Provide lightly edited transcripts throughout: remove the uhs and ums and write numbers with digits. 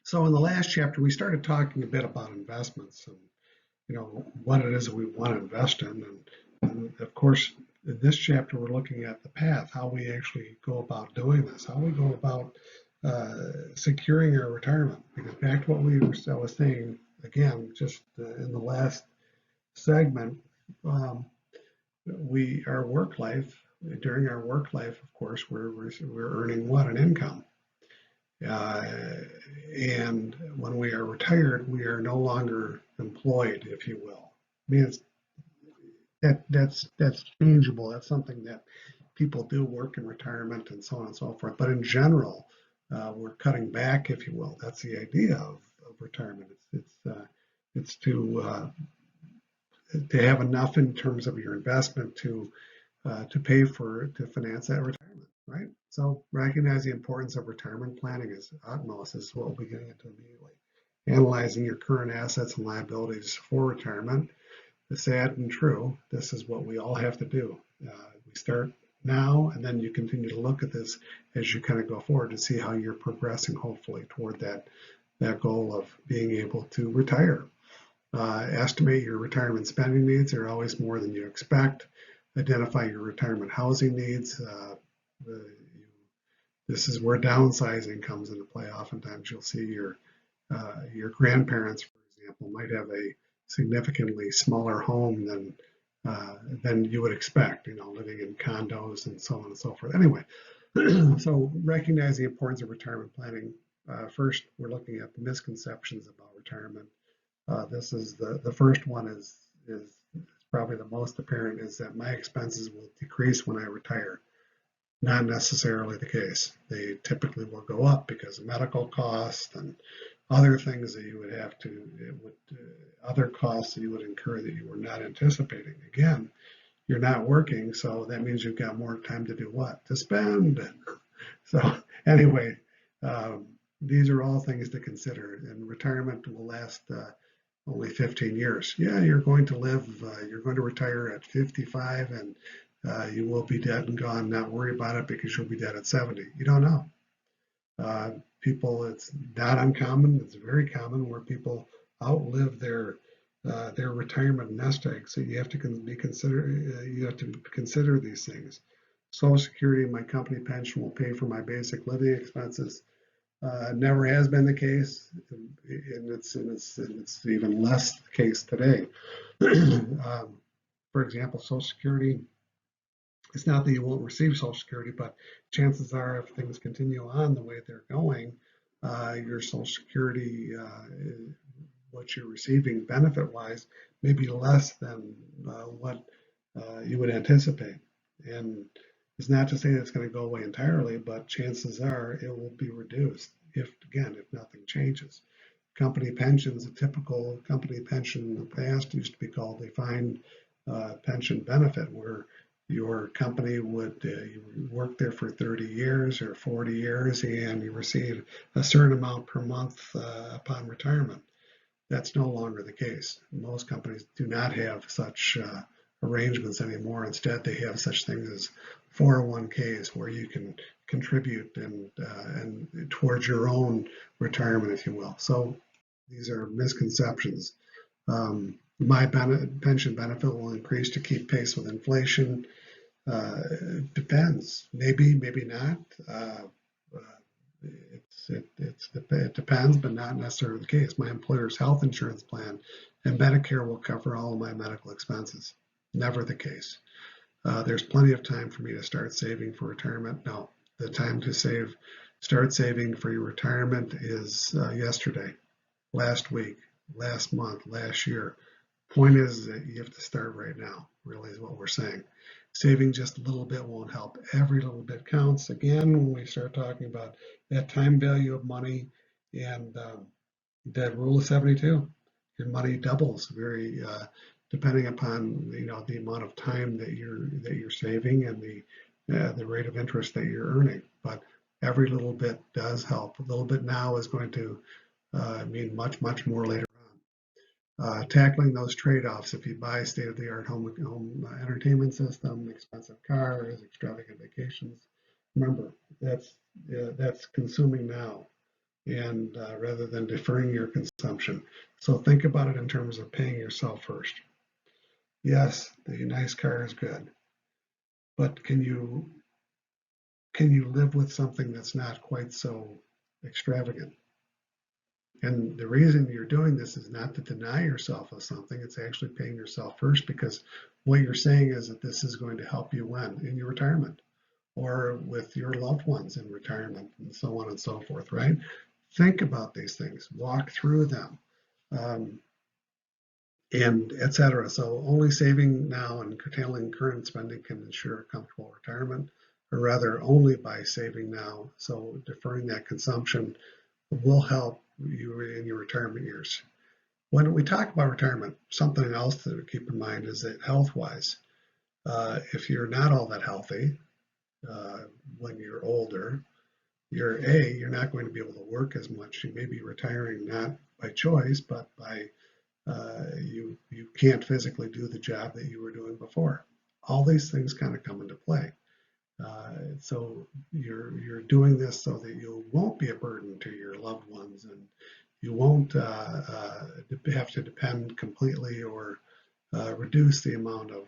So in the last chapter, we started talking a bit about investments and what it is that we want to invest in, and of course, in this chapter, we're looking at the path, how we actually go about doing this, how we go about securing our retirement. Because back to what I was saying again, just in the last segment, um, our work life. During our work life, of course, we're earning what? An income. Uh, and when we are retired, we are no longer employed, if you will. I mean, that's changeable. That's something that people do work in retirement and so on and so forth. But in general, we're cutting back, if you will. That's the idea of retirement. It's to have enough in terms of your investment to finance that retirement, right? So recognize the importance of retirement planning is utmost. This is what we'll be getting into immediately. Analyzing your current assets and liabilities for retirement. The sad and true, this is what we all have to do. We start now, and then you continue to look at this as you kind of go forward to see how you're progressing, hopefully, toward that goal of being able to retire. Estimate your retirement spending needs. They're always more than you expect. Identify your retirement housing needs. This is where downsizing comes into play. Oftentimes you'll see your grandparents, for example, might have a significantly smaller home than you would expect, living in condos and so on and so forth. Anyway, so recognize the importance of retirement planning. First, we're looking at the misconceptions about retirement. This is the first one is probably the most apparent, is that my expenses will decrease when I retire. Not necessarily the case. They typically will go up because of medical costs and other things that you would have to, other costs that you would incur that you were not anticipating. Again, you're not working, so that means you've got more time to do what? To spend. So anyway, these are all things to consider, and retirement will last only 15 years. Yeah, you're going to retire at 55, and you will be dead and gone. Not worry about it, because you'll be dead at 70. You don't know. It's not uncommon. It's very common where people outlive their retirement nest egg. So you have to consider these things. Social Security and my company pension will pay for my basic living expenses. Never has been the case, and it's even less the case today. For example, Social Security. It's not that you won't receive Social Security, but chances are, if things continue on the way they're going, your Social Security, what you're receiving benefit-wise, may be less than what you would anticipate. And it's not to say that it's going to go away entirely, but chances are it will be reduced if nothing changes. Company pensions, a typical company pension in the past used to be called defined pension benefit, where your company would you work there for 30 years or 40 years, and you receive a certain amount per month upon retirement. That's no longer the case. Most companies do not have such arrangements anymore. Instead, they have such things as 401ks, where you can contribute and towards your own retirement, if you will. So these are misconceptions. My pension benefit will increase to keep pace with inflation. Depends. Maybe not. It depends, but not necessarily the case. My employer's health insurance plan and Medicare will cover all of my medical expenses. Never the case. There's plenty of time for me to start saving for retirement. No, the time to start saving for your retirement is yesterday, last week, last month, last year. Point is that you have to start right now, really, is what we're saying. Saving just a little bit won't help. Every little bit counts. Again, when we start talking about that time value of money and that rule of 72, your money doubles very depending upon the amount of time that you're saving and the rate of interest that you're earning. But every little bit does help. A little bit now is going to mean much more later on. Tackling those trade-offs. If you buy state-of-the-art home entertainment system, expensive cars, extravagant vacations, remember that's consuming now. and rather than deferring your consumption. So think about it in terms of paying yourself first. Yes, the nice car is good, but can you live with something that's not quite so extravagant? And the reason you're doing this is not to deny yourself of something, it's actually paying yourself first, because what you're saying is that this is going to help you when? In your retirement, or with your loved ones in retirement, and so on and so forth, right? Think about these things, walk through them, um, and etc. So only saving now and curtailing current spending can ensure a comfortable retirement, or rather only by saving now. So deferring that consumption will help you in your retirement years. When we talk about retirement, something else to keep in mind is that health-wise, if you're not all that healthy uh, when you're older, you're not going to be able to work as much. You may be retiring not by choice, but by you can't physically do the job that you were doing before. All these things kind of come into play. So you're doing this so that you won't be a burden to your loved ones, and you won't have to depend completely or reduce the amount of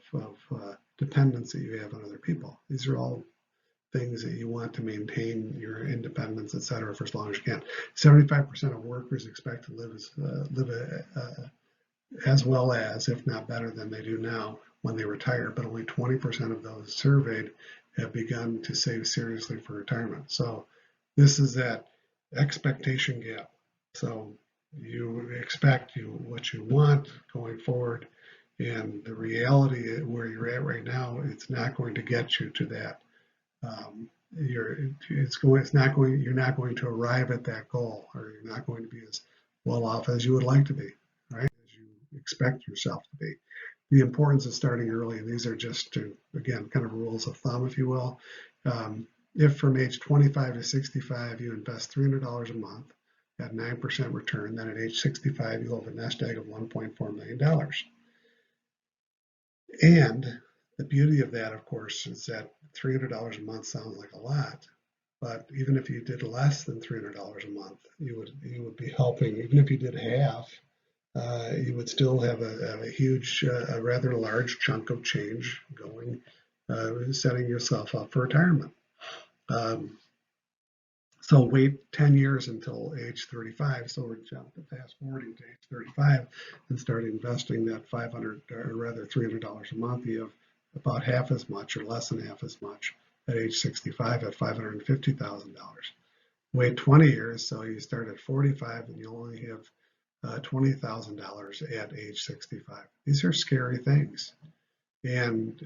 dependence that you have on other people. These are all things that you want to maintain your independence, et cetera, for as long as you can. 75% of workers expect to live as well as, if not better than they do now when they retire, but only 20% of those surveyed have begun to save seriously for retirement. So this is that expectation gap. So you expect what you want going forward, and the reality where you're at right now, it's not going to get you to that. You're not going to arrive at that goal, or you're not going to be as well off as you would like to be, right? As you expect yourself to be. The importance of starting early, and these are just again, kind of rules of thumb, if you will. If from age 25 to 65, you invest $300 a month at 9% return, then at age 65, you'll have a nest egg of $1.4 million. And the beauty of that, of course, is that $300 a month sounds like a lot, but even if you did less than $300 a month, you would be helping. Even if you did half, you would still have a huge, a rather large chunk of change going, setting yourself up for retirement. So wait 10 years until age 35. So we're fast forwarding to age 35 and start investing that $500, or rather $300 a month. You have about half as much, or less than half as much, at age 65 at $550,000. Wait 20 years, so you start at 45 and you only have $20,000 at age 65. These are scary things, and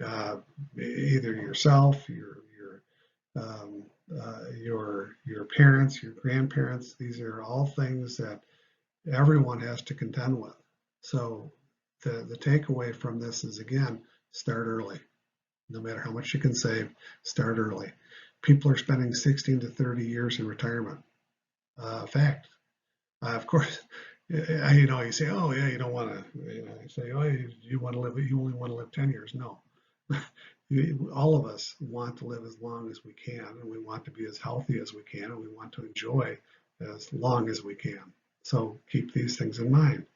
either yourself, um, your parents, your grandparents. These are all things that everyone has to contend with. So the takeaway from this is, again, start early. No matter how much you can save, start early. People are spending 16 to 30 years in retirement. Fact. Of course, you say, oh yeah, you don't want to. You say, oh, you want to live. You only want to live 10 years. No. All of us want to live as long as we can, and we want to be as healthy as we can, and we want to enjoy as long as we can. So keep these things in mind.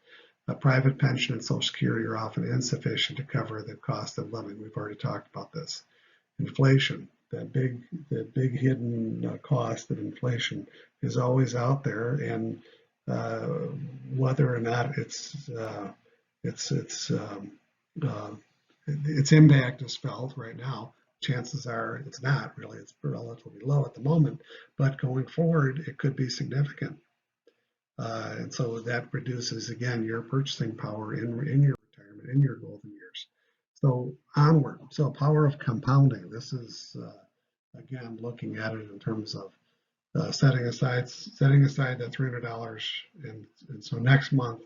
A private pension and Social Security are often insufficient to cover the cost of living. We've already talked about this. Inflation, that big hidden cost of inflation is always out there, and whether or not its impact is felt right now, chances are it's not really. It's relatively low at the moment, but going forward, it could be significant. And so that reduces, again, your purchasing power in your retirement, in your golden years. So onward. So power of compounding. This is, again, looking at it in terms of setting aside that $300, and so next month,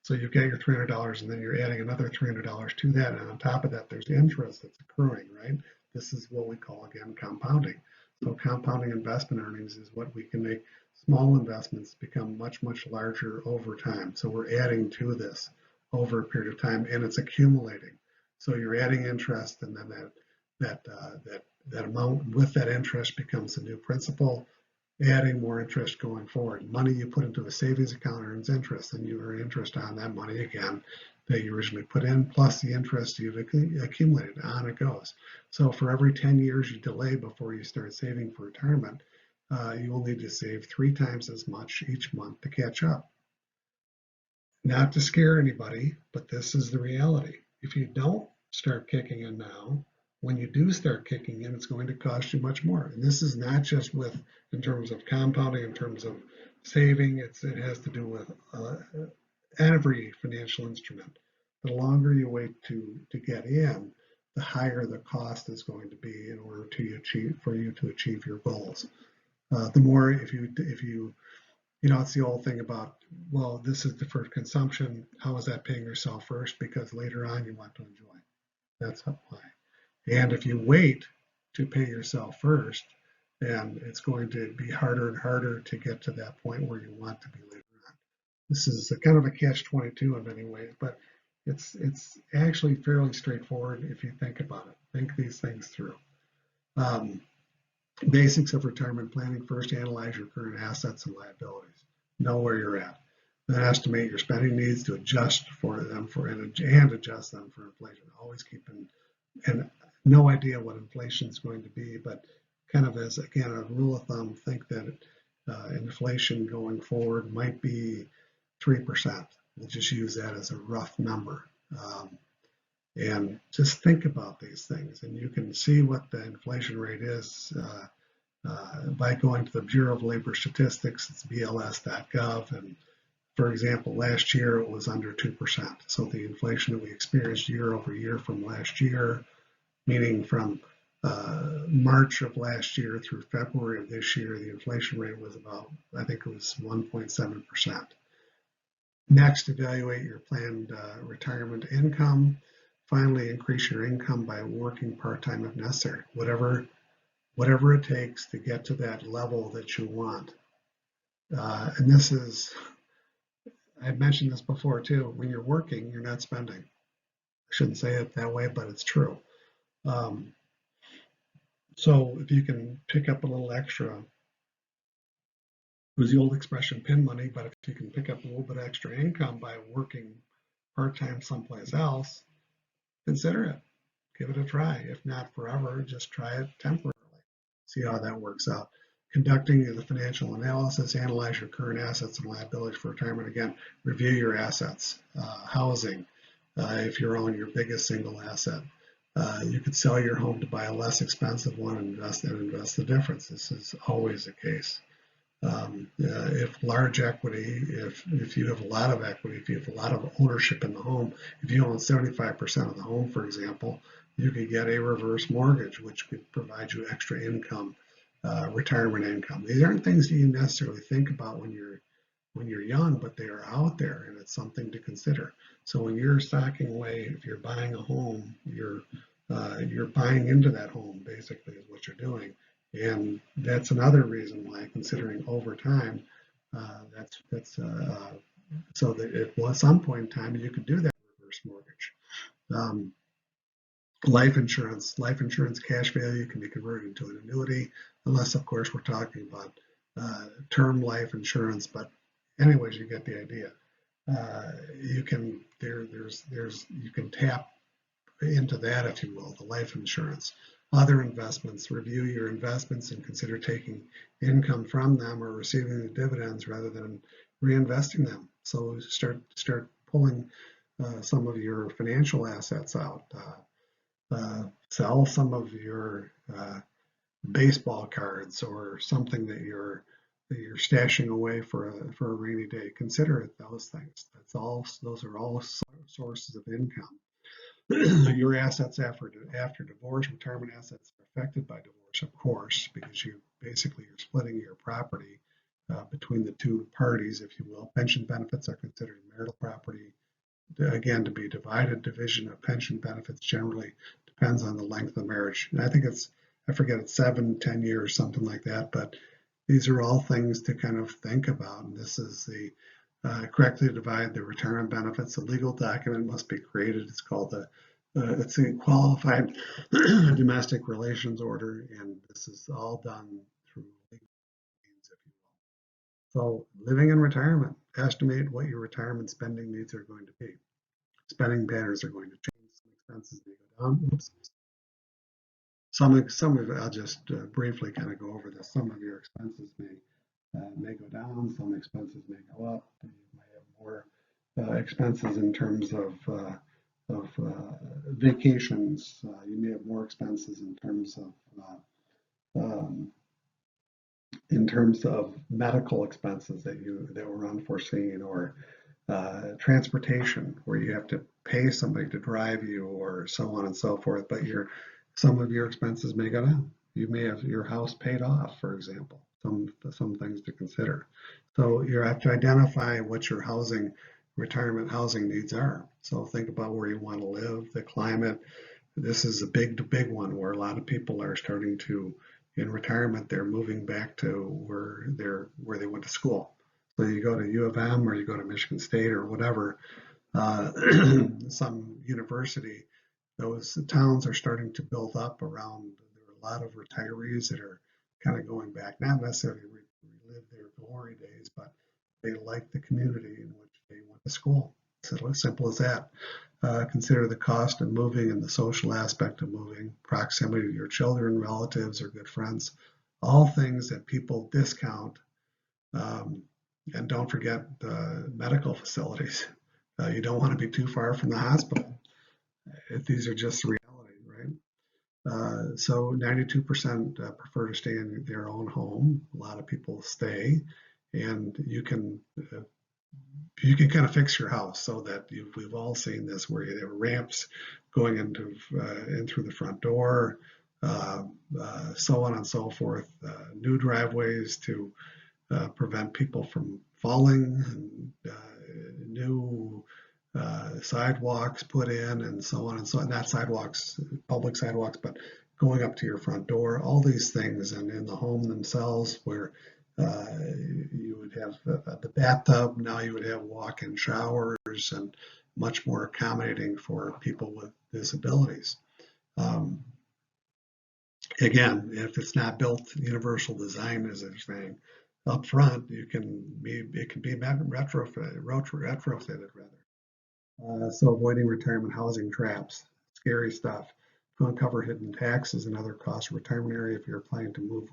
so you get your $300, and then you're adding another $300 to that, and on top of that, there's interest that's accruing, right? This is what we call, again, compounding. So compounding investment earnings is what we can make small investments become much, much larger over time. So we're adding to this over a period of time, and it's accumulating. So you're adding interest, and then that amount with that interest becomes the new principal, adding more interest going forward. Money you put into a savings account earns interest, and you earn interest on that money again that you originally put in, plus the interest you've accumulated. On it goes. So for every 10 years you delay before you start saving for retirement, you will need to save 3 times as much each month to catch up. Not to scare anybody, but this is the reality. If you don't start kicking in now, when you do start kicking in, it's going to cost you much more. And this is not just in terms of compounding, in terms of saving. It has to do with every financial instrument. The longer you wait to get in, the higher the cost is going to be in order for you to achieve your goals. The more if you it's the old thing about, well, this is deferred consumption. How is that paying yourself first? Because later on you want to enjoy. That's why. And if you wait to pay yourself first, then it's going to be harder and harder to get to that point where you want to be later on. This is kind of a catch-22 in many ways, but it's actually fairly straightforward if you think about it. Think these things through. Basics of retirement planning. First, analyze your current assets and liabilities. Know where you're at. Then estimate your spending needs to adjust for them and adjust them for inflation. Always keeping and no idea what inflation is going to be, but kind of as again a rule of thumb, think that inflation going forward might be 3%. We'll just use that as a rough number. And just think about these things, and you can see what the inflation rate is by going to the Bureau of Labor Statistics. It's bls.gov, and for example, last year it was under 2%. So the inflation that we experienced year over year from last year, meaning from March of last year through February of this year, the inflation rate was about, I think it was 1.7%. Next, evaluate your planned retirement income. Finally, increase your income by working part-time if necessary, whatever it takes to get to that level that you want. And this is, I've mentioned this before too, when you're working, you're not spending. I shouldn't say it that way, but it's true. So if you can pick up a little extra, it was the old expression, pin money, but if you can pick up a little bit extra income by working part-time someplace else, consider it. Give it a try. If not forever, just try it temporarily. See how that works out. Conducting the financial analysis, analyze your current assets and liabilities for retirement. Again, review your assets. Housing, if you're on your biggest single asset. You could sell your home to buy a less expensive one and invest the difference. This is always the case. If large equity, if you have a lot of equity, if you have a lot of ownership in the home, if you own 75% of the home, for example, you could get a reverse mortgage, which could provide you extra income, retirement income. These aren't things you necessarily think about when you're young, but they are out there, and it's something to consider. So when you're stocking away, if you're buying a home, you're buying into that home, basically, is what you're doing. And that's another reason why, considering over time, so that at some point in time you could do that reverse mortgage. Life insurance cash value can be converted into an annuity, unless of course we're talking about term life insurance. But anyways, you get the idea. You can you can tap into that, if you will, the life insurance. Other investments, review your investments and consider taking income from them or receiving the dividends rather than reinvesting them. So start pulling some of your financial assets out. Sell some of your baseball cards or something that you're stashing away for a rainy day. Consider it those things. Those are all sources of income. Your assets after divorce, retirement assets are affected by divorce, of course, because you're splitting your property between the two parties, if you will. Pension benefits are considered marital property. Again, to be divided. Division of pension benefits generally depends on the length of the marriage. And I think it's 7-10 years, something like that. But these are all things to kind of think about. And this is the correctly divide the retirement benefits. A legal document must be created. It's called it's a qualified domestic relations order, and this is all done through legal means, if So living in retirement, estimate what your retirement spending needs are going to be. Spending patterns are going to change. Some expenses may go down. Oops. Some of it, I'll just briefly kind of go over this. Some of your expenses may go down. Some expenses may go up. You may have more expenses in terms of vacations. You may have more expenses um, in terms of medical expenses that were unforeseen, or transportation, where you have to pay somebody to drive you, or so on and so forth. But some of your expenses may go down. You may have your house paid off, for example. Some things to consider. So you have to identify what your retirement housing needs are. So think about where you want to live, the climate. This is a big one where a lot of people are starting to, in retirement, they're moving back to where they went to school. So you go to U of M or you go to Michigan State or whatever, some university, those towns are starting to build up around. There are a lot of retirees that are kind of going back, not necessarily relive their glory days, but they like the community in which they went to school. So as simple as that. Consider the cost of moving and the social aspect of moving, proximity to your children, relatives, or good friends, all things that people discount. And don't forget medical facilities. You don't want to be too far from the hospital. These are just reality, right? So 92% prefer to stay in their own home. A lot of people stay, and you can kind of fix your house so that we've all seen this, where there are ramps going in through the front door, so on and so forth. New driveways to prevent people from falling, and new sidewalks put in, and so on and so on. Not sidewalks, public sidewalks, but going up to your front door. All these things, and in the home themselves, where you would have the bathtub. Now you would have walk-in showers, and much more accommodating for people with disabilities. Again, if it's not built universal design, as they're saying, up front, it can be retrofitted rather. So avoiding retirement housing traps, scary stuff. To uncover hidden taxes and other costs of retirement area if you're planning to move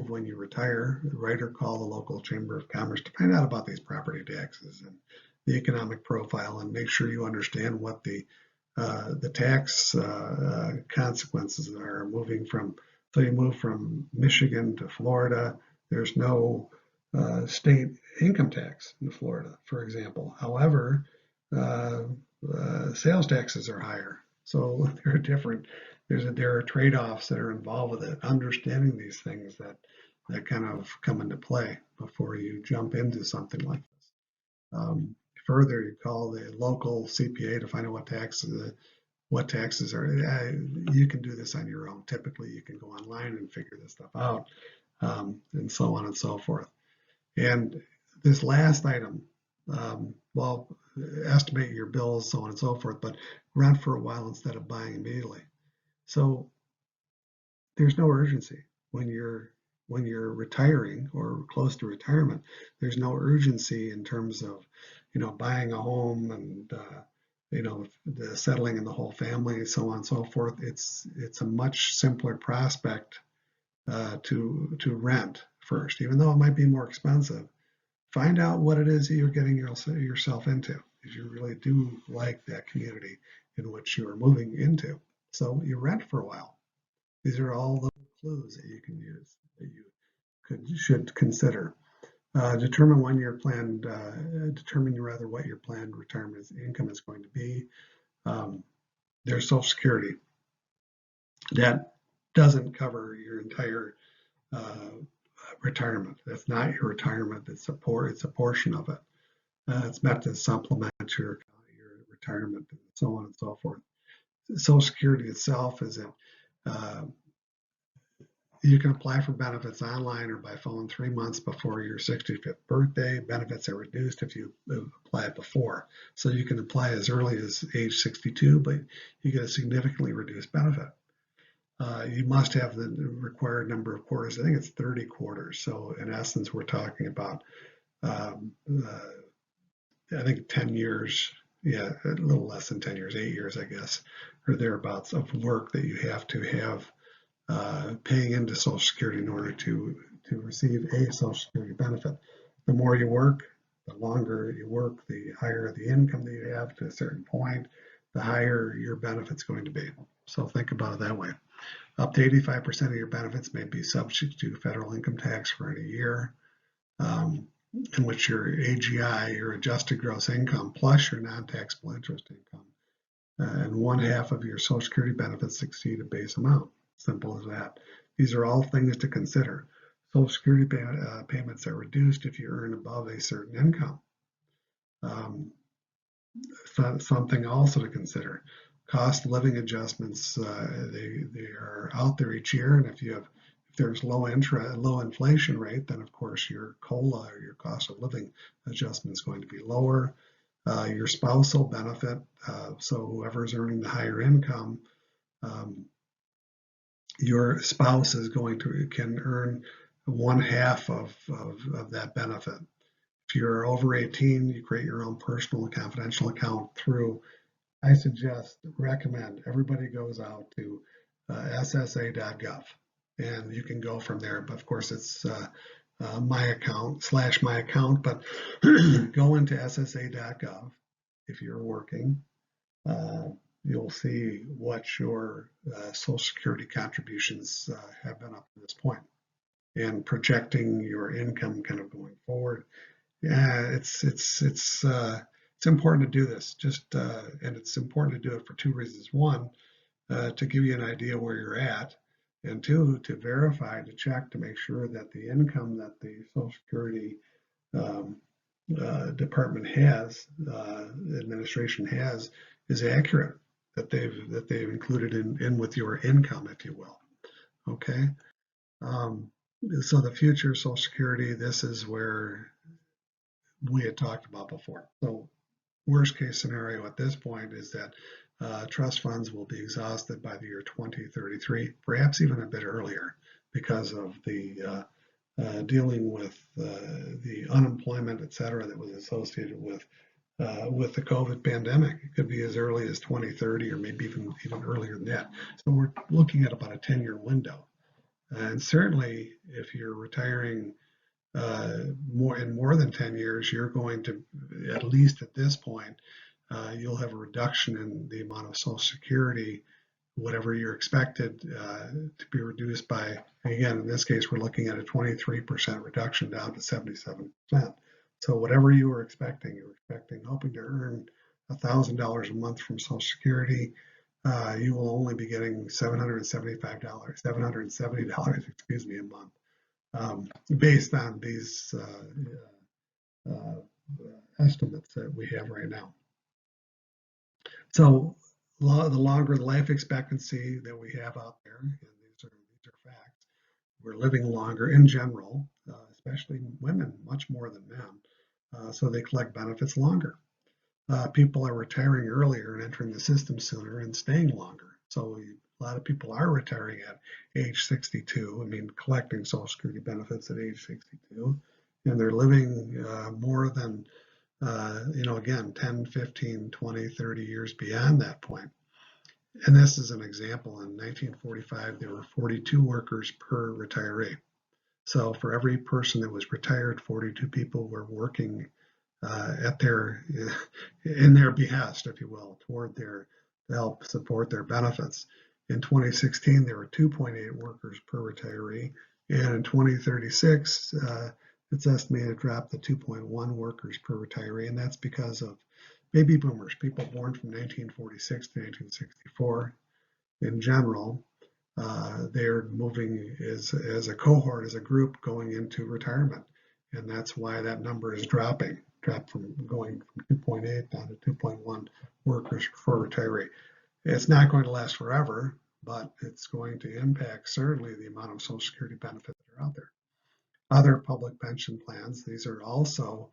when you retire. Write or call the local chamber of commerce to find out about these property taxes and the economic profile, and make sure you understand what the tax consequences are. So you move from Michigan to Florida, there's no state income tax in Florida, for example. However, sales taxes are higher. So they're different. There are trade-offs that are involved with it. Understanding these things that kind of come into play before you jump into something like this. Further, you call the local CPA to find out what taxes are. You can do this on your own. Typically, you can go online and figure this stuff out, and so on and so forth. And this last item, well, estimate your bills, so on and so forth, but rent for a while instead of buying immediately. So there's no urgency when you're retiring or close to retirement. There's no urgency in terms of buying a home and the settling in the whole family, so on and so forth. It's a much simpler prospect to rent first, even though it might be more expensive. Find out what it is that you're getting yourself into, if you really do like that community in which you are moving into. So you rent for a while. These are all the clues that you can use, that you should consider. Determine what your planned retirement income is going to be. There's Social Security. That doesn't cover your entire retirement. That's not your retirement. It's a portion of it. It's meant to supplement your retirement, and so on and so forth. Social Security itself is you can apply for benefits online or by phone 3 months before your 65th birthday. Benefits are reduced if you apply it before. So you can apply as early as age 62, but you get a significantly reduced benefit. you must have the required number of quarters. I think it's 30 quarters. So in essence, we're talking about, um, I think 10 years, yeah, a little less than 10 years, 8 years, I guess, or thereabouts of work that you have to have paying into Social Security in order to receive a Social Security benefit. The more you work, the longer you work, the higher the income that you have to a certain point, the higher your benefit's going to be. So think about it that way. Up to 85% of your benefits may be subject to federal income tax for any year, in which your AGI, your adjusted gross income, plus your non-taxable interest income, and 1/2 of your Social Security benefits exceed a base amount. Simple as that. These are all things to consider. Social Security payments are reduced if you earn above a certain income. Something also to consider. Cost of living adjustments, they are out there each year, and if there's low inflation rate, then of course your COLA, or your cost of living adjustment, is going to be lower. Your spousal benefit, so whoever's earning the higher income, your spouse can earn 1/2 of that benefit. If you're over 18, you create your own personal and confidential account through, I recommend everybody goes out to ssa.gov, and you can go from there. But of course, it's my account /my account, but go into ssa.gov. If you're working, you'll see what your Social Security contributions have been up to this point, and projecting your income kind of going forward. Yeah, it's important to do this. And it's important to do it for two reasons. One, to give you an idea where you're at, and two, to verify, to check, to make sure that the income that the Social Security department has, administration has, is accurate, that they've included in with your income, if you will. Okay. So the future Social Security, this is where we had talked about before. So worst case scenario at this point is that trust funds will be exhausted by the year 2033, perhaps even a bit earlier, because of the dealing with the unemployment, et cetera, that was associated with the COVID pandemic. It could be as early as 2030, or maybe even earlier than that. So we're looking at about a 10-year window. And certainly, if you're retiring more than 10 years, you're going to, at least at this point, you'll have a reduction in the amount of Social Security, whatever you're expected to be reduced by. Again, in this case, we're looking at a 23% reduction down to 77%. So whatever you were expecting, hoping to earn $1,000 a month from Social Security, you will only be getting $770, excuse me, a month, based on these estimates that we have right now. So the longer the life expectancy that we have out there, and these are facts, we're living longer in general, especially women, much more than men. So they collect benefits longer. People are retiring earlier and entering the system sooner and staying longer. So a lot of people are retiring at age 62. I mean, collecting Social Security benefits at age 62, and they're living more than, again, 10, 15, 20, 30 years beyond that point. And this is an example. In 1945, there were 42 workers per retiree. So for every person that was retired, 42 people were working in their behest, if you will, to help support their benefits. In 2016, there were 2.8 workers per retiree, and in 2036, it's estimated to drop to 2.1 workers per retiree, and that's because of baby boomers, people born from 1946 to 1964. In general, they're moving as a cohort, as a group, going into retirement, and that's why that number is dropped from going from 2.8 down to 2.1 workers per retiree. It's not going to last forever, but it's going to impact certainly the amount of Social Security benefits that are out there. Other public pension plans, these are also,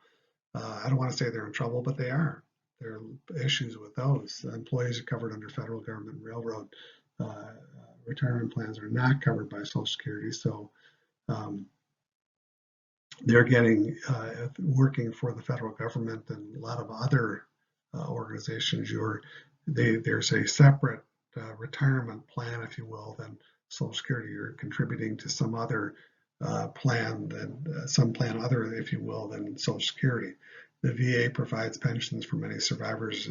I don't want to say they're in trouble, but they are. There are issues with those. Employees are covered under federal government railroad retirement plans are not covered by Social Security. So they're getting working for the federal government and a lot of other organizations. There's a separate retirement plan, if you will, than Social Security. You're contributing to some other plan some plan other, if you will, than Social Security. The VA provides pensions for many survivors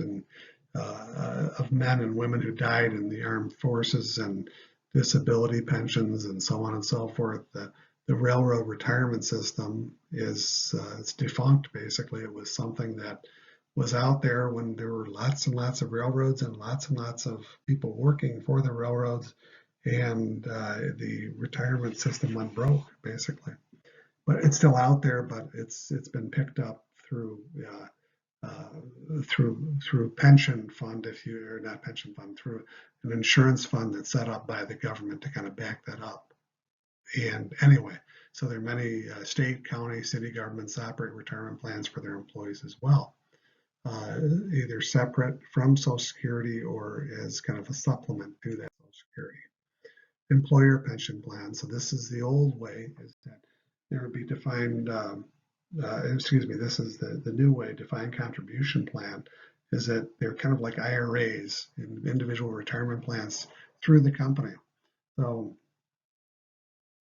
of men and women who died in the armed forces, and disability pensions and so on and so forth. The railroad retirement system is it's defunct, basically. It was something that was out there when there were lots and lots of railroads and lots of people working for the railroads, and the retirement system went broke, basically. But it's still out there, but it's been picked up through pension fund, or not pension fund, through an insurance fund that's set up by the government to kind of back that up. And anyway, so there are many state, county, city governments operate retirement plans for their employees as well, either separate from Social Security or as kind of a supplement to that Social Security. Employer pension plan. So this is the old way, is that there would be defined, this is the new way, defined contribution plan, is that they're kind of like IRAs, individual retirement plans through the company. So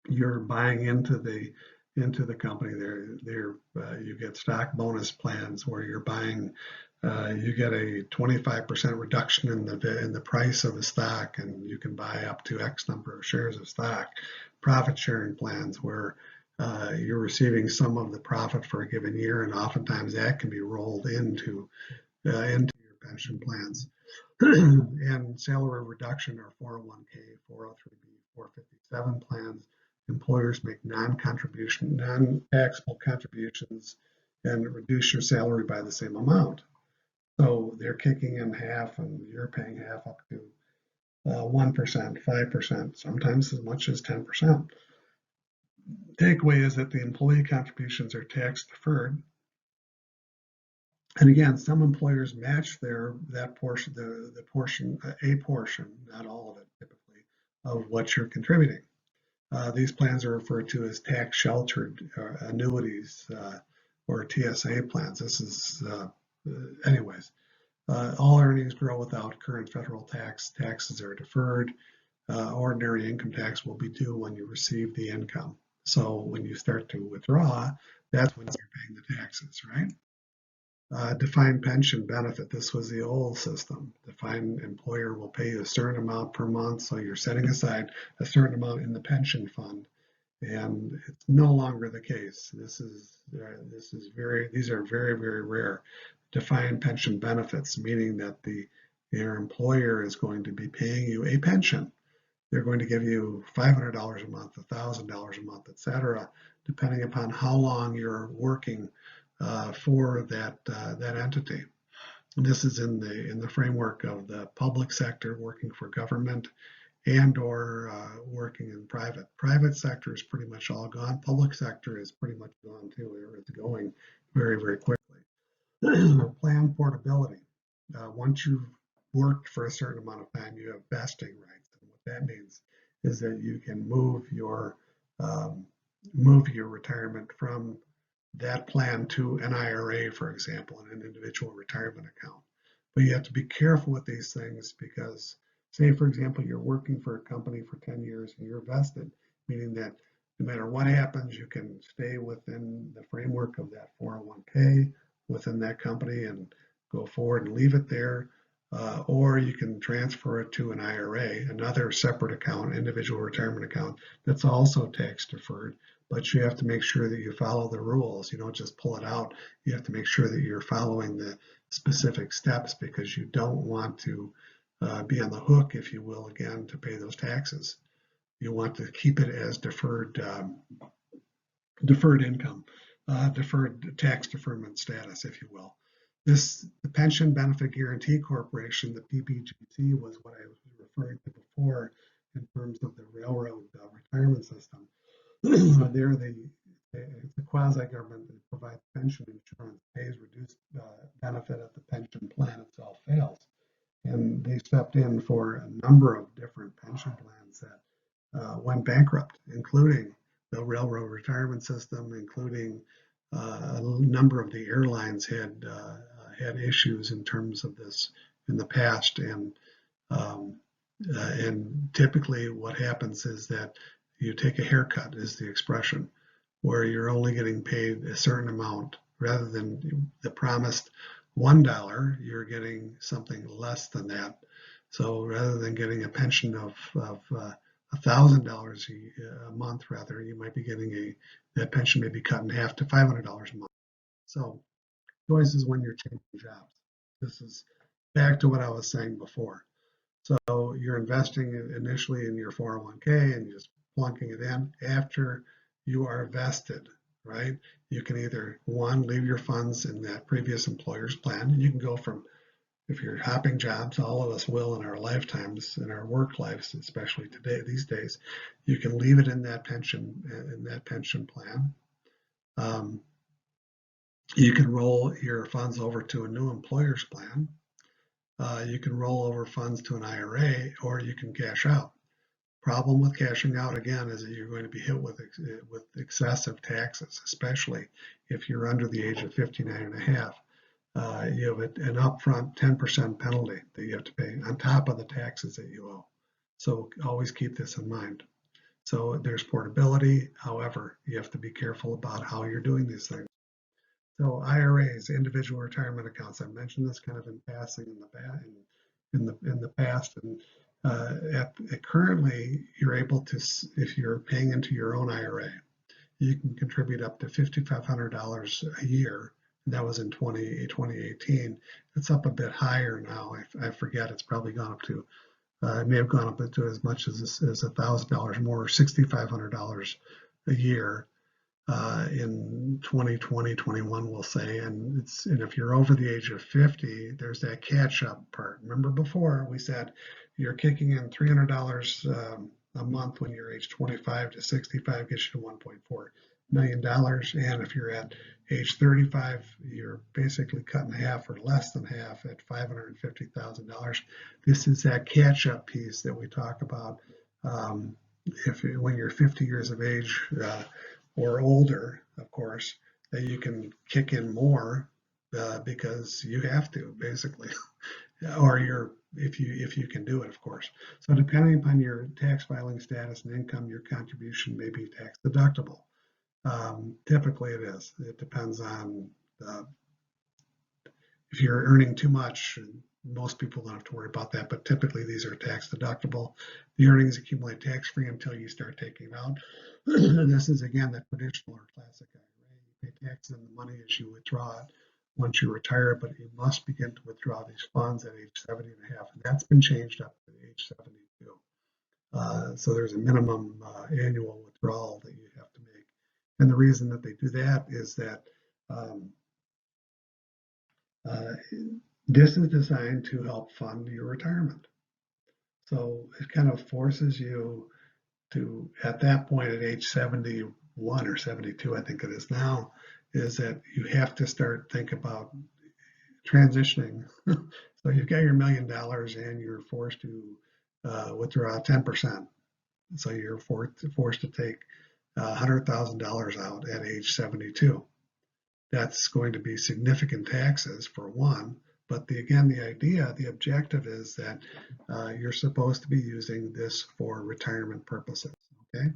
you're buying into the company. You get stock bonus plans where you're buying. You get a 25% reduction in the price of a stock, and you can buy up to X number of shares of stock. Profit sharing plans where you're receiving some of the profit for a given year, and oftentimes that can be rolled into your pension plans. And salary reduction or 401k, 403b, 457 plans. Employers make non-taxable contributions and reduce your salary by the same amount. So they're kicking in half, and you're paying half, up to 1%, 5%, sometimes as much as 10%. Takeaway is that the employee contributions are tax deferred. And again, some employers match that portion, a portion, not all of it typically, of what you're contributing. These plans are referred to as tax sheltered annuities or TSA plans. This is, anyways, all earnings grow without current federal tax. Taxes are deferred. Ordinary income tax will be due when you receive the income. So when you start to withdraw, that's when you're paying the taxes, right? Defined pension benefit. This was the old system. Defined employer will pay you a certain amount per month, so you're setting aside a certain amount in the pension fund, and it's no longer the case. These are very, very rare. Defined pension benefits, meaning that your employer is going to be paying you a pension. They're going to give you $500 a month, $1,000 a month, etc., depending upon how long you're working for that entity. And this is in the framework of the public sector, working for government, and or working in private. Private sector is pretty much all gone. Public sector is pretty much gone too. It's going very, very quickly. Plan portability. Once you've worked for a certain amount of time, you have vesting rights. And what that means is that you can move your retirement from that plan to an IRA, for example, an individual retirement account. But you have to be careful with these things because, say, for example, you're working for a company for 10 years and you're vested, meaning that no matter what happens, you can stay within the framework of that 401k within that company and go forward and leave it there. Or you can transfer it to an IRA, another separate account, individual retirement account, that's also tax deferred. But you have to make sure that you follow the rules. You don't just pull it out. You have to make sure that you're following the specific steps, because you don't want to be on the hook, if you will, again, to pay those taxes. You want to keep it as deferred income, deferred tax deferment status, if you will. The Pension Benefit Guaranty Corporation, the PBGC, was what I was referring to before in terms of the railroad retirement system. It's a quasi-government that provides pension insurance, pays reduced benefit if the pension plan itself fails. And they stepped in for a number of different pension plans went bankrupt, including the railroad retirement system, including a number of the airlines had issues in terms of this in the past, um, and typically what happens is that you take a haircut, is the expression, where you're only getting paid a certain amount rather than the promised $1, you're getting something less than that. So rather than getting a pension of $1,000 a month, rather you might be getting that pension may be cut in half to $500 a month. So choices when you're changing jobs. This is back to what I was saying before. So you're investing initially in your 401k and you're just plunking it in. After you are vested, right? You can either, one, leave your funds in that previous employer's plan. And you can go from, if you're hopping jobs, all of us will in our lifetimes, in our work lives, especially today, these days, you can leave it in that pension plan. You can roll your funds over to a new employer's plan. You can roll over funds to an IRA, or you can cash out. Problem with cashing out, again, is that you're going to be hit with excessive taxes, especially if you're under the age of 59 and a half. You have an upfront 10% penalty that you have to pay on top of the taxes that you owe. So always keep this in mind. So there's portability. However, you have to be careful about how you're doing these things. So IRAs, individual retirement accounts. I mentioned this kind of in passing in the past, and currently you're able to, if you're paying into your own IRA, you can contribute up to $5,500 a year. And that was in 2018. It's up a bit higher now. I forget. It's probably gone up to. It may have gone up to as much as $1,000 more, $6,500 a year. In 2020, 21, we'll say, and if you're over the age of 50, there's that catch-up part. Remember before we said you're kicking in $300 a month when you're age 25 to 65, gets you to $1.4 million, and if you're at age 35, you're basically cutting half or less than half at $550,000. This is that catch-up piece that we talk about. When you're 50 years of age. Or older, of course, that you can kick in more because you have to, basically, or if you can do it, of course. So depending upon your tax filing status and income, your contribution may be tax deductible. Typically, it is. It depends on if you're earning too much. Most people don't have to worry about that, but typically these are tax deductible. The earnings accumulate tax-free until you start taking it out. This is, again, the traditional or classic IRA. You pay taxes on the money as you withdraw it once you retire, but you must begin to withdraw these funds at age 70 and a half, and that's been changed up to age 72. So there's a minimum annual withdrawal that you have to make. And the reason that they do that is that this is designed to help fund your retirement. So it kind of forces you to, at that point at age 71 or 72, I think it is now, is that you have to start think about transitioning. So you've got your $1 million and you're forced to withdraw 10%. So you're forced to take $100,000 out at age 72. That's going to be significant taxes for one. But the objective is that you're supposed to be using this for retirement purposes. Okay,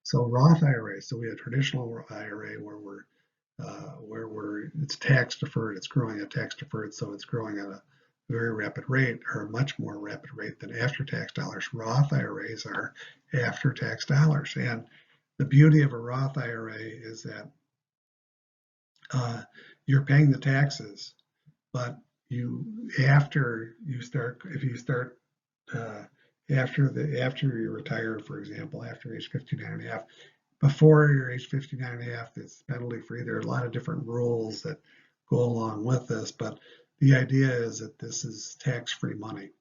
so Roth IRA. So we have traditional IRA where it's tax deferred. It's growing at tax deferred, so it's growing at a very rapid rate, or a much more rapid rate than after tax dollars. Roth IRAs are after tax dollars, and the beauty of a Roth IRA is that you're paying the taxes, but after you retire, for example, after age 59 and a half, before you're age 59 and a half, it's penalty free. There are a lot of different rules that go along with this, but the idea is that this is tax-free money,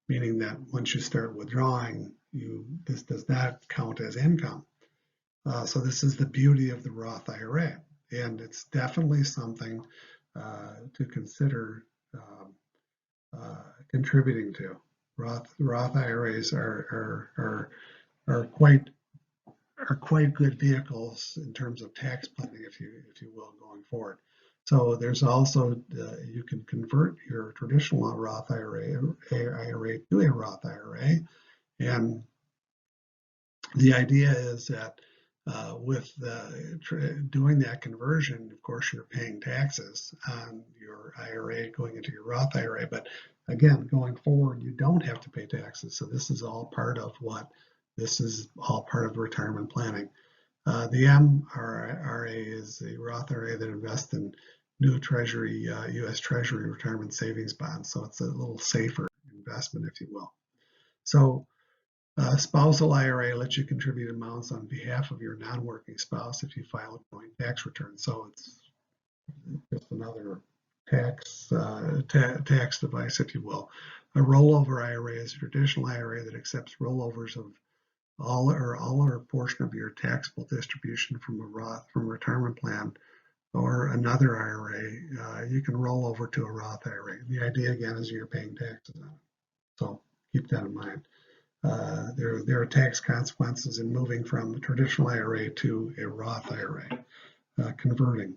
meaning that once you start withdrawing, this does not count as income. So this is the beauty of the Roth IRA, and it's definitely something to consider contributing to. Roth IRAs are are quite good vehicles in terms of tax planning, if you will, going forward. So there's also you can convert your traditional Roth IRA to a Roth IRA, and the idea is that with doing that conversion, of course, you're paying taxes on your IRA going into your Roth IRA. But again, going forward, you don't have to pay taxes. So this is all part of retirement planning. The MRA is the Roth IRA that invests in new Treasury, U.S. Treasury retirement savings bonds. So it's a little safer investment, if you will. So Spousal IRA lets you contribute amounts on behalf of your non-working spouse if you file a joint tax return. So it's just another tax device, if you will. A rollover IRA is a traditional IRA that accepts rollovers of all or a portion of your taxable distribution from a retirement plan or another IRA. You can roll over to a Roth IRA. The idea again is you're paying taxes on it. So keep that in mind. There are tax consequences in moving from a traditional IRA to a Roth IRA, converting.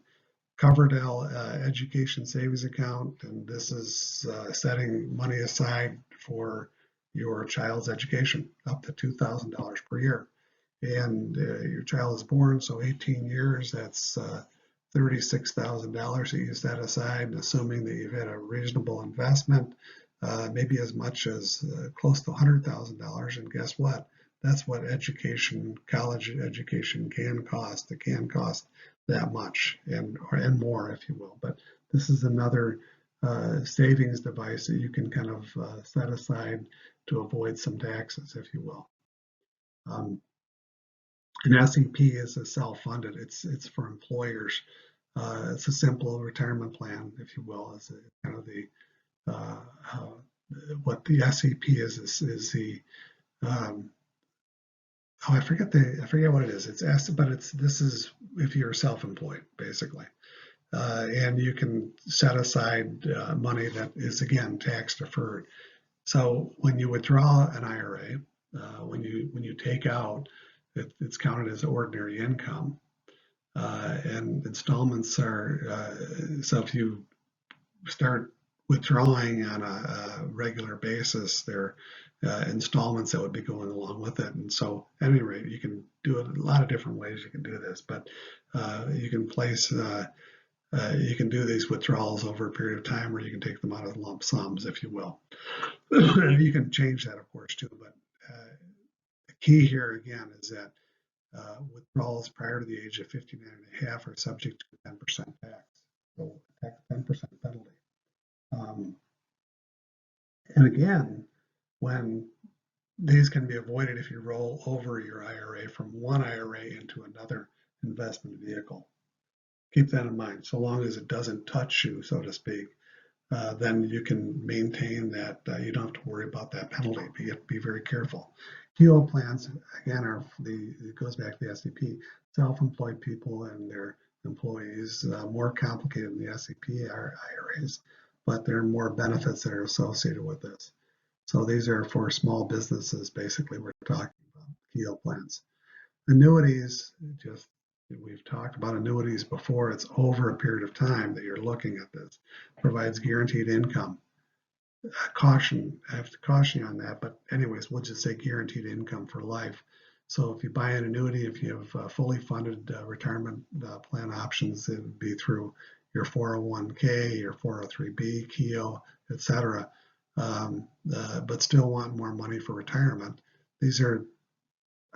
Coverdell Education Savings Account, and this is setting money aside for your child's education, up to $2,000 per year. And your child is born, so 18 years, that's $36,000 that you set aside, assuming that you've had a reasonable investment. Maybe as much as close to $100,000, and guess what? That's what college education can cost. It can cost that much and more, if you will. But this is another savings device that you can kind of set aside to avoid some taxes, if you will. An SEP is a self-funded. It's for employers. It's a simple retirement plan, if you will. It's kind of the what the SEP is the I forget what it is. This is if you're self-employed, basically, and you can set aside money that is again tax deferred. So when you withdraw an IRA, when you take out, it's counted as ordinary income, and installments are so if you start withdrawing on a regular basis, there are installments that would be going along with it. And so at any rate, you can do it a lot of different ways you can do this, but you can you can do these withdrawals over a period of time, or you can take them out of lump sums, if you will. You can change that, of course, too, but the key here again is that withdrawals prior to the age of 59 and a half are subject to 10% tax, so 10% penalty. And again, when these can be avoided if you roll over your IRA from one IRA into another investment vehicle. Keep that in mind. So long as it doesn't touch you, so to speak, then you can maintain that you don't have to worry about that penalty, but you have to be very careful. Geo Plans, again, it goes back to the SEP, self-employed people and their employees, more complicated than the SEP IRAs, but there are more benefits that are associated with this. So these are for small businesses, basically, we're talking about Geo Plans. Annuities, we've talked about annuities before. It's over a period of time that you're looking at this. Provides guaranteed income. Caution, I have to caution you on that, but anyways, we'll just say guaranteed income for life. So if you buy an annuity, if you have fully funded retirement plan options, it would be through your 401k, your 403b, Geo, etc. But still want more money for retirement. These are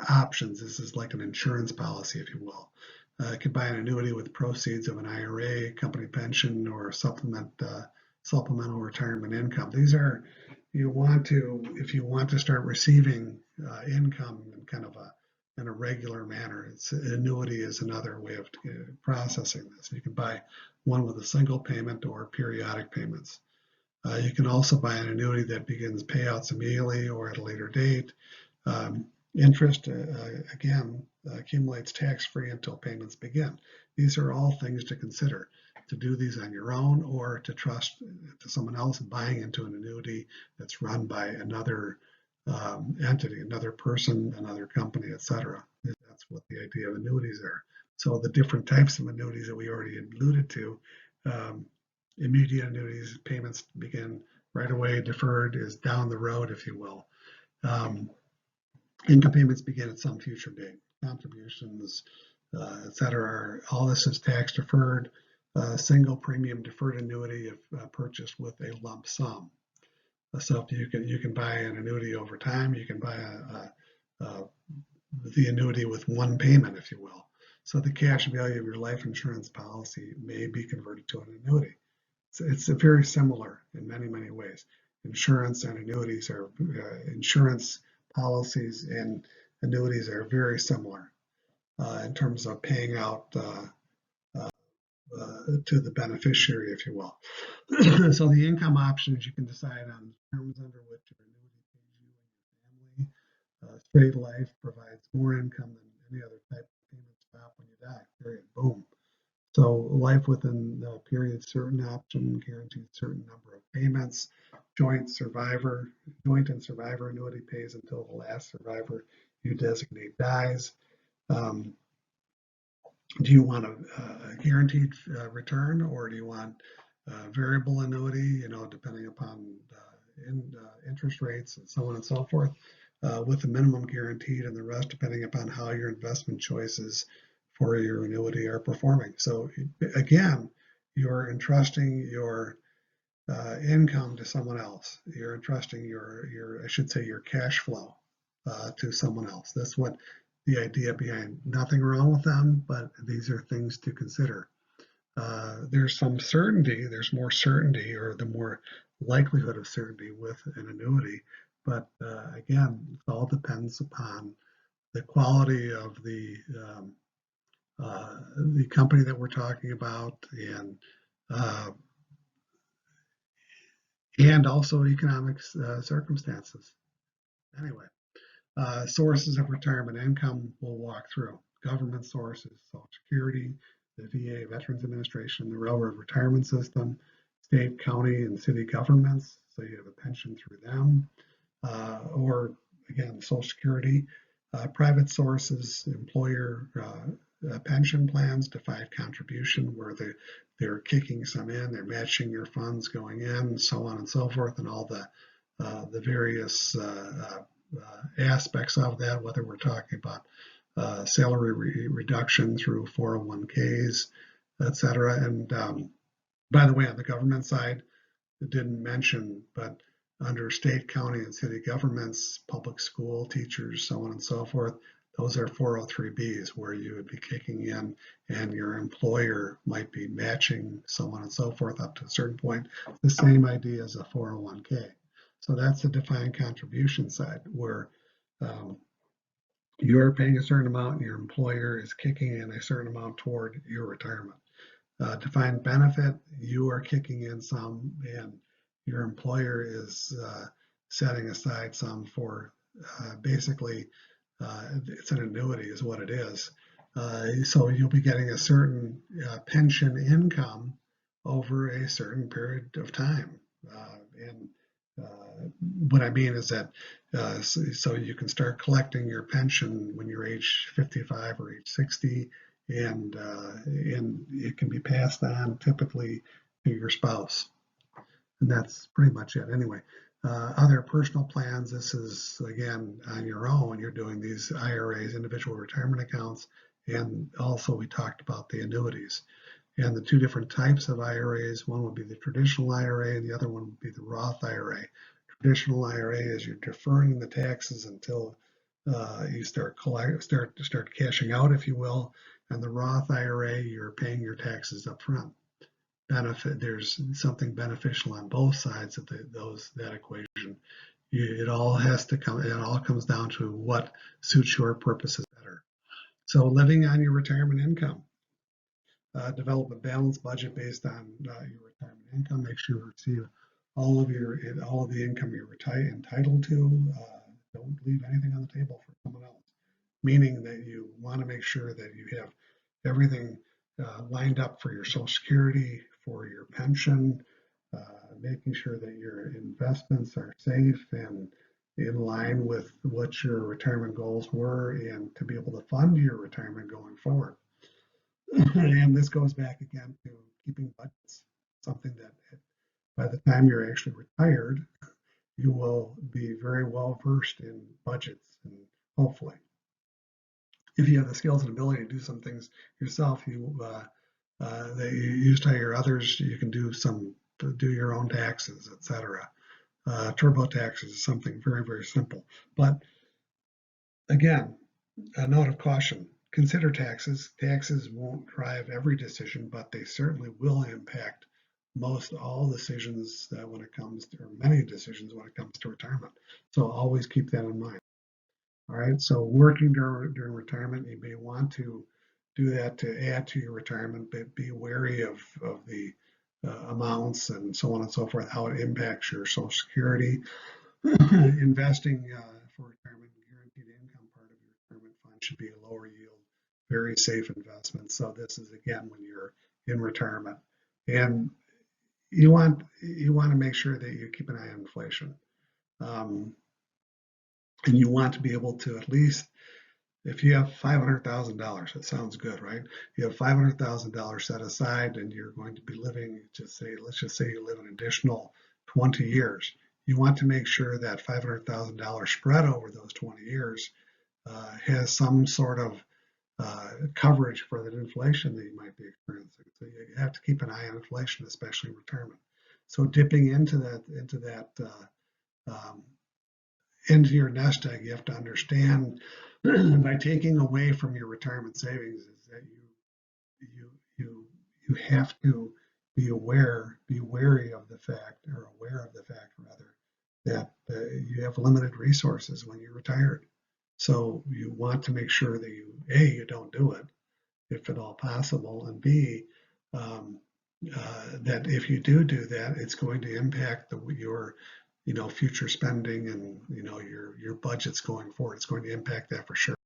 options. This is like an insurance policy, if you will. You could buy an annuity with proceeds of an IRA, company pension, or supplemental retirement income. These are if you want to start receiving income in kind of in a regular manner. Annuity is another way of processing this. You can buy one with a single payment or periodic payments. You can also buy an annuity that begins payouts immediately or at a later date. Interest, again, accumulates tax-free until payments begin. These are all things to consider. To do these on your own or to trust to someone else buying into an annuity that's run by another entity, another person, another company, etc. That's what the idea of annuities are. So the different types of annuities that we already alluded to, um, immediate annuities, payments begin right away, deferred is down the road, if you will. Income payments begin at some future date. Contributions, etc. All this is tax deferred. Single premium deferred annuity if purchased with a lump sum. So you can buy an annuity over time. You can buy the annuity with one payment, if you will. So the cash value of your life insurance policy may be converted to an annuity. It's very similar in many ways. Insurance and annuities are insurance policies and annuities are very similar in terms of paying out to the beneficiary, if you will. So the income options, you can decide on terms under which your annuity pays you and your family. Straight life provides more income than any other type of payment stop when you die, period, boom. So life within the period certain option guarantees certain number of payments. Joint and survivor annuity pays until the last survivor you designate dies. Do you want a guaranteed return, or do you want variable annuity, depending upon interest rates and so on and so forth, with the minimum guaranteed and the rest depending upon how your investment choices for your annuity are performing. So again, you're entrusting your income to someone else. You're entrusting your cash flow to someone else. That's what the idea behind. Nothing wrong with them, but these are things to consider. There's some certainty, there's more certainty, or the more likelihood of certainty with an annuity. But again, it all depends upon the quality of the company that we're talking about, and also economic circumstances. Anyway, sources of retirement income we'll walk through. Government sources, Social Security, the VA, Veterans Administration, the Railroad Retirement System, state, county, and city governments, so you have a pension through them, or again, Social Security. Private sources, employer pension plans, defined contribution, where they're kicking some in, they're matching your funds going in, so on and so forth, and all the various aspects of that, whether we're talking about salary reduction through 401ks, et cetera. And by the way, on the government side, it didn't mention, but under state, county, and city governments, public school teachers, so on and so forth, those are 403Bs where you would be kicking in and your employer might be matching, so on and so forth, up to a certain point. The same idea as a 401k. So that's the defined contribution side where you're paying a certain amount and your employer is kicking in a certain amount toward your retirement. Defined benefit, you are kicking in some and your employer is setting aside some for basically it's an annuity is what it is. So you'll be getting a certain pension income over a certain period of time. And what I mean is that so you can start collecting your pension when you're age 55 or age 60, and it can be passed on typically to your spouse. And that's pretty much it. Anyway, other personal plans, this is, again, on your own. You're doing these IRAs, individual retirement accounts, and also we talked about the annuities. And the two different types of IRAs, one would be the traditional IRA and the other one would be the Roth IRA. Traditional IRA is you're deferring the taxes until you start cashing out, if you will. And the Roth IRA, you're paying your taxes up front. There's something beneficial on both sides of that equation. It all comes down to what suits your purposes better. So living on your retirement income. Develop a balanced budget based on your retirement income. Make sure you receive all of the income you're entitled to. Don't leave anything on the table for someone else. Meaning that you want to make sure that you have everything lined up for your Social Security, for your pension, making sure that your investments are safe and in line with what your retirement goals were and to be able to fund your retirement going forward. And this goes back again to keeping budgets, something that by the time you're actually retired, you will be very well versed in budgets, and hopefully, if you have the skills and ability to do some things yourself, that you used to hire others, you can do your own taxes, etc. TurboTax is something very, very simple. But again, a note of caution, consider taxes. Taxes won't drive every decision, but they certainly will impact most all decisions when it comes to, or many decisions when it comes to retirement. So always keep that in mind. All right, so working during retirement, you may want to do that to add to your retirement, but be wary of the amounts and so on and so forth, how it impacts your Social Security. Investing for retirement, guaranteed income part of your retirement fund should be a lower yield, very safe investment. So this is again when you're in retirement, and you want to make sure that you keep an eye on inflation. And you want to be able to at least, if you have $500,000, that sounds good, right? You have $500,000 set aside and you're going to be living, let's just say you live an additional 20 years. You want to make sure that $500,000 spread over those 20 years has some sort of coverage for that inflation that you might be experiencing. So you have to keep an eye on inflation, especially in retirement. So dipping into your nest egg, you have to understand by taking away from your retirement savings is that you have to be wary of the fact, or aware of the fact rather, that you have limited resources when you're retired. So you want to make sure that you don't do it if at all possible, and B, that if you do that, it's going to impact your future spending and your budgets going forward. It's going to impact that for sure.